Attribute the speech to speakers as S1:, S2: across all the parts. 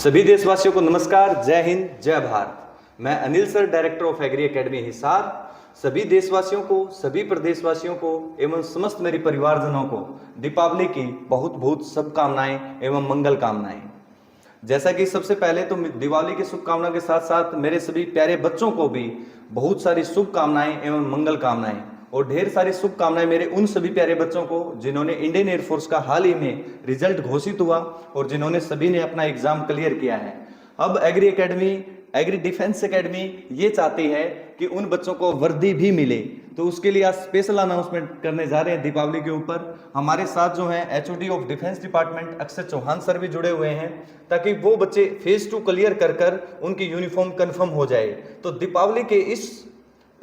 S1: सभी देशवासियों को नमस्कार, जय हिंद, जय भारत। मैं Anil sir, director of agri academy Hisar, सभी देशवासियों को, सभी प्रदेशवासियों को एवं समस्त मेरे परिवारजनों को दीपावली की बहुत बहुत शुभकामनाएं एवं मंगल कामनाएं। जैसा कि सबसे पहले तो दिवाली की शुभकामनाओं के साथ साथ मेरे सभी प्यारे बच्चों को भी बहुत सारी शुभकामनाएं एवं मंगल कामनाएं और ढेर सारी शुभकामनाएं मेरे उन सभी प्यारे बच्चों को जिन्होंने इंडियन एयरफोर्स का हाल ही में रिजल्ट घोषित हुआ और जिन्होंने सभी ने अपना एग्जाम क्लियर किया है। अब agri academy, agri defence academy ये चाहती है कि उन बच्चों को वर्दी भी मिले, तो उसके लिए आज स्पेशल अनाउंसमेंट करने जा रहे हैं दीपावली के ऊपर। हमारे साथ जो है HOD of defence department Akshay Chauhan sir भी जुड़े हुए हैं, ताकि वो बच्चे फेज 2 क्लियर कर उनकी यूनिफॉर्म कंफर्म हो जाए। तो दीपावली के इस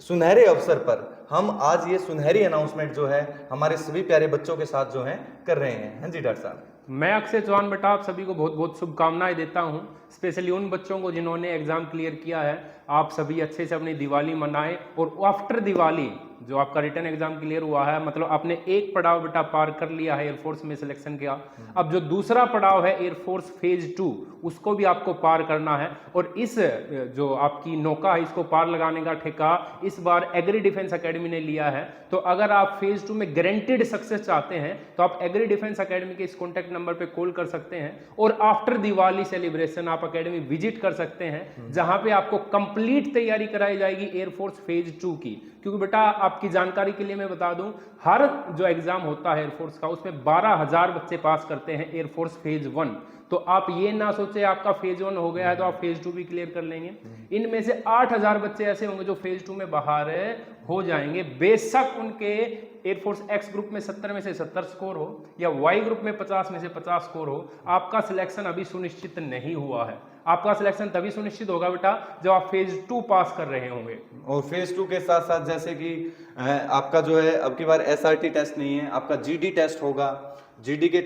S1: सुनहरे अवसर पर हम आज ये सुनहरी अनाउंसमेंट जो है हमारे सभी प्यारे बच्चों के साथ जो है कर रहे हैं। हाँ जी डॉक्टर साहब।
S2: मैं अक्षय चौहान बेटा आप सभी को बहुत बहुत शुभकामनाएं देता हूं, स्पेशली उन बच्चों को जिन्होंने एग्जाम क्लियर किया है। आप सभी अच्छे से अपनी दिवाली मनाएं और आफ्टर दिवाली जो आपका रिटर्न एग्जाम क्लियर हुआ है, मतलब आपने एक पड़ाव बेटा पार कर लिया है एयरफोर्स में सिलेक्शन किया। अब जो दूसरा पड़ाव है एयरफोर्स फेज 2, उसको भी आपको पार करना है। और इस जो आपकी नौका है इसको पार लगाने का ठेका इस बार एग्री डिफेंस एकेडमी ने लिया है। तो अगर आप फेज 2 में गारंटेड सक्सेस चाहते हैं तो आप एग्री डिफेंस एकेडमी के इस कॉन्टैक्ट नंबर पे कॉल कर सकते हैं और आफ्टर दिवाली सेलिब्रेशन आप एकेडमी विजिट कर सकते हैं, जहां पे आपको कंप्लीट तैयारी कराई जाएगी एयरफोर्स फेज 2 की। क्योंकि बेटा आपकी जानकारी के लिए मैं बता दूं, हर जो एग्जाम होता है एयरफोर्स का उसमें 12,000 बच्चे पास करते हैं एयरफोर्स फेज 1। तो आप ये ना सोचे आपका फेज 1 हो गया है तो आप फेज 2 भी क्लियर कर लेंगे। इनमें से 8,000 बच्चे ऐसे होंगे जो फेज 2 में बाहर हो जाएंगे। बेशक उनके एयरफोर्स एक्स ग्रुप में 70 में से 70 स्कोर हो या वाई ग्रुप में 50 में से 50 स्कोर हो, आपका सिलेक्शन अभी सुनिश्चित नहीं हुआ है। आपका सिलेक्शन तभी सुनिश्चित होगा बेटा जब आप फेज 2 पास कर रहे होंगे।
S1: और फेज 2 के साथ साथ जैसे कि आपका जो है अब की बार एसआरटी टेस्ट नहीं है, आपका जीडी टेस्ट होगा। जीडी के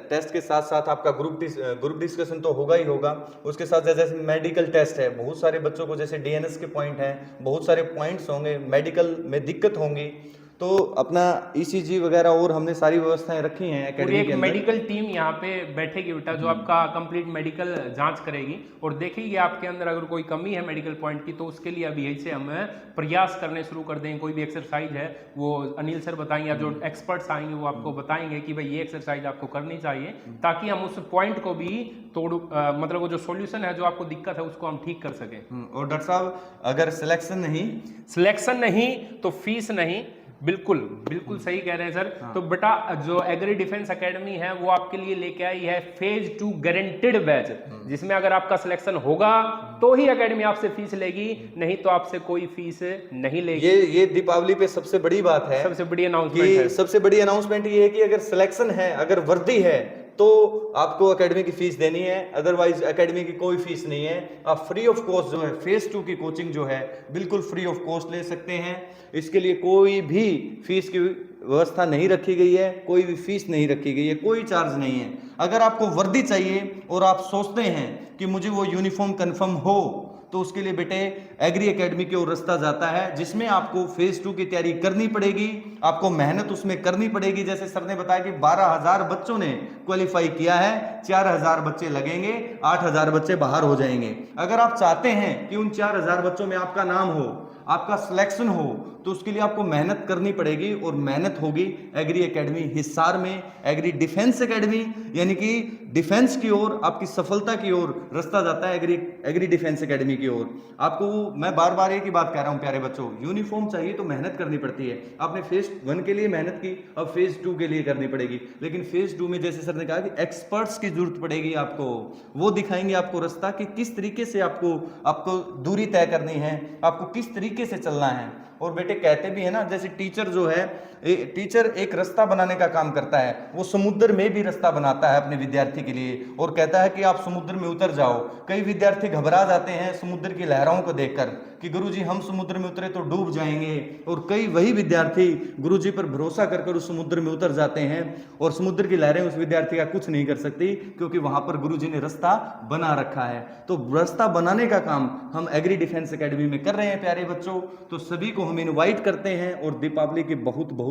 S1: टेस्ट के साथ साथ आपका ग्रुप डिस्कशन तो होगा ही होगा। उसके साथ जैसे मेडिकल टेस्ट है, बहुत सारे बच्चों को जैसे डीएनएस के पॉइंट हैं, बहुत सारे पॉइंट्स होंगे, मेडिकल में दिक्कत होंगी, तो अपना ईसीजी वगैरह और हमने सारी व्यवस्थाएं रखी हैं एकेडमी के अंदर।
S2: मेडिकल टीम यहाँ पे बैठेगी बेटा जो आपका कंप्लीट मेडिकल जांच करेगी और देखेगी आपके अंदर अगर कोई कमी है मेडिकल पॉइंट की, तो उसके लिए अभी से हम प्रयास करने शुरू कर देंगे। कोई भी एक्सरसाइज है वो अनिल सर बताएंगे या जो एक्सपर्ट्स आएंगे वो आपको बताएंगे कि भाई ये एक्सरसाइज आपको करनी चाहिए, ताकि हम उस पॉइंट को भी मतलब वो जो सॉल्यूशन है जो आपको दिक्कत है उसको हम ठीक कर सकें।
S1: और डॉक्टर साहब अगर सिलेक्शन नहीं
S2: तो फीस नहीं। बिल्कुल बिल्कुल सही कह रहे हैं सर। हाँ। तो बेटा जो एग्री डिफेंस एकेडमी है वो आपके लिए लेके आई है फेज 2 गारंटेड बैच, जिसमें अगर आपका सिलेक्शन होगा तो ही एकेडमी आपसे फीस लेगी, नहीं तो आपसे कोई फीस नहीं लेगी।
S1: ये दीपावली पे सबसे बड़ी बात है,
S2: सबसे बड़ी अनाउंसमेंट है।
S1: सबसे बड़ी अनाउंसमेंट ये है कि अगर सिलेक्शन है, अगर वर्दी है तो आपको एकेडमी की फीस देनी है, अदरवाइज एकेडमी की कोई फीस नहीं है। आप फ्री ऑफ कॉस्ट जो है फेज 2 की कोचिंग जो है बिल्कुल फ्री ऑफ कॉस्ट ले सकते हैं। इसके लिए कोई भी फीस की व्यवस्था नहीं रखी गई है, कोई भी फीस नहीं रखी गई है, कोई चार्ज नहीं है। अगर आपको वर्दी चाहिए और आप सोचते हैं कि मुझे वो यूनिफॉर्म कंफर्म हो, तो उसके लिए बेटे एग्री एकेडमी की ओर रास्ता जाता है, जिसमें आपको फेज 2 की तैयारी करनी पड़ेगी, आपको मेहनत उसमें करनी पड़ेगी। जैसे सर ने बताया कि 12,000 बच्चों ने क्वालिफाई किया है, 4,000 बच्चे लगेंगे, 8,000 बच्चे बाहर हो जाएंगे। अगर आप चाहते हैं कि उन 4,000 बच्चों में आपका नाम हो, आपका सिलेक्शन हो, तो उसके लिए आपको मेहनत करनी पड़ेगी और मेहनत होगी एग्री एकेडमी हिसार में, एग्री डिफेंस एकेडमी, यानी कि डिफेंस की ओर, आपकी सफलता की ओर रास्ता जाता है एग्री डिफेंस एकेडमी की ओर। आपको मैं बार बार एक ही बात कह रहा हूं प्यारे बच्चों, यूनिफॉर्म चाहिए तो मेहनत करनी पड़ती है। आपने फेज 1 के लिए मेहनत की, अब फेज 2 के लिए करनी पड़ेगी। लेकिन फेज 2 में जैसे सर ने कहा कि एक्सपर्ट्स की जरूरत पड़ेगी आपको, वो दिखाएंगे आपको रास्ता कि किस तरीके से आपको दूरी तय करनी है, आपको किस तरीके से चलना है। और बेटे कहते भी है ना, जैसे टीचर जो है, टीचर एक रास्ता बनाने का काम करता है, वो समुद्र में भी रास्ता बनाता है अपने विद्यार्थी के लिए और कहता है कि आप समुद्र में उतर जाओ। कई विद्यार्थी घबरा जाते हैं समुद्र की लहरों को देखकर कि गुरुजी हम समुद्र में उतरे तो डूब जाएंगे, और कई वही विद्यार्थी गुरुजी पर भरोसा कर उस समुद्र में उतर जाते हैं और समुद्र की लहरें उस विद्यार्थी का कुछ नहीं कर सकती, क्योंकि वहां पर गुरुजी ने रास्ता बना रखा है। तो रास्ता बनाने का काम हम एग्री डिफेंस एकेडमी में कर रहे हैं प्यारे बच्चों। तो सभी को हम इनवाइट करते हैं और दीपावली की बहुत बहुत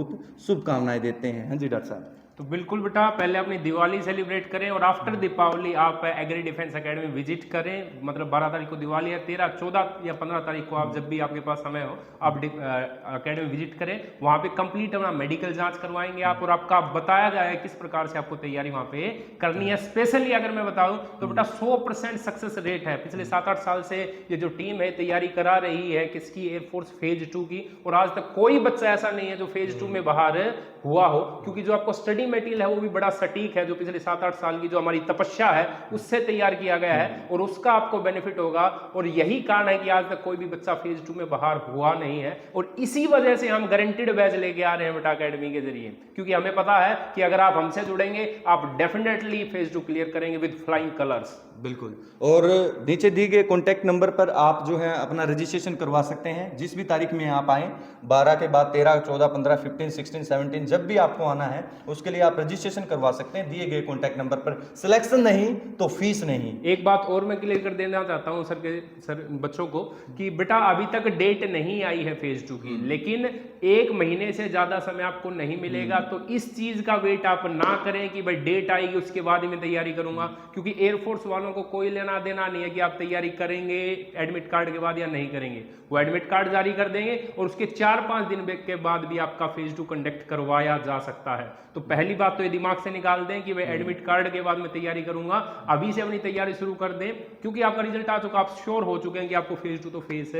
S1: शुभकामनाएं देते हैं। हाँ जी डॉक्टर साहब।
S2: तो बिल्कुल बेटा, पहले अपनी दिवाली सेलिब्रेट करें और आफ्टर दीपावली आप एग्री डिफेंस एकेडमी विजिट करें। मतलब 12 तारीख को दिवाली है, 13, 14 या 15 तारीख को आप जब भी आपके पास समय हो आप एकेडमी विजिट करें। वहाँ पे कंप्लीट अपना मेडिकल जांच करवाएंगे आप, और आपका बताया जाएगा किस प्रकार से आपको तैयारी वहाँ पे करनी है। स्पेशली अगर मैं बताऊँ तो बेटा 100% सक्सेस रेट है। पिछले 7-8 साल से ये जो टीम है तैयारी करा रही है किसकी, एयरफोर्स फेज 2 की, और आज तक कोई बच्चा ऐसा नहीं है जो फेज 2 में बाहर हुआ हो, क्योंकि जो आपको स्टडी मटेरियल है वो भी बड़ा सटीक है, जो पिछले 7-8 साल की जो हमारी तपस्या है उससे तैयार किया गया है, और उसका आपको बेनिफिट होगा। और यही कारण है कि आज तक कोई भी बच्चा फेज 2 में बाहर हुआ नहीं है, और इसी वजह से हम गारंटीड बैच लेके आ रहे हैं बेटा एकेडमी के जरिए, क्योंकि हमें पता है कि अगर आप हमसे जुड़ेंगे आप डेफिनेटली फेज 2 क्लियर करेंगे विद फ्लाइंग कलर्स।
S1: बिल्कुल। और नीचे दिए गए कॉन्टैक्ट नंबर पर आप जो है अपना रजिस्ट्रेशन करवा सकते हैं जिस भी तारीख में आप आएँ, 12 के बाद 13, 14, 15, 15, 16, 17 जब भी आपको आना है उसके लिए आप रजिस्ट्रेशन करवा सकते हैं दिए गए कॉन्टैक्ट नंबर पर। सिलेक्शन नहीं तो फीस नहीं।
S2: एक बात और मैं क्लियर कर देना चाहता हूं सर बच्चों को कि बेटा अभी तक डेट नहीं आई है फेज 2 की, लेकिन 1 महीने से ज्यादा समय आपको नहीं मिलेगा। तो इस चीज का वेट आप ना करें कि भाई डेट आएगी उसके बाद ही मैं तैयारी करूंगा, क्योंकि एयरफोर्स वालों को कोई लेना देना नहीं है कि आप तैयारी करेंगे एडमिट कार्ड के बाद या नहीं करेंगे। वो एडमिट कार्ड जारी कर देंगे और उसके 4-5 दिन के बाद भी आपका फेज 2 कंडक्ट करवाया जा सकता है। तो पहली बात तो ये दिमाग से निकाल दें कि मैं एडमिट कार्ड के बाद मैं तैयारी करूंगा, अभी से अपनी तैयारी शुरू कर दें, क्योंकि आपका रिजल्ट आ चुका, आप श्योर हो चुके हैं कि आपको फेज 2 तो फेस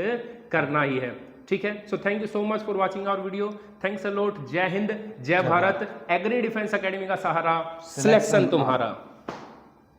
S2: करना ही है। ठीक है, so thank you so much for watching our video. Thanks a lot. जय हिंद, जय भारत। एग्री डिफेंस एकेडमी का सहारा, सिलेक्शन तुम्हारा।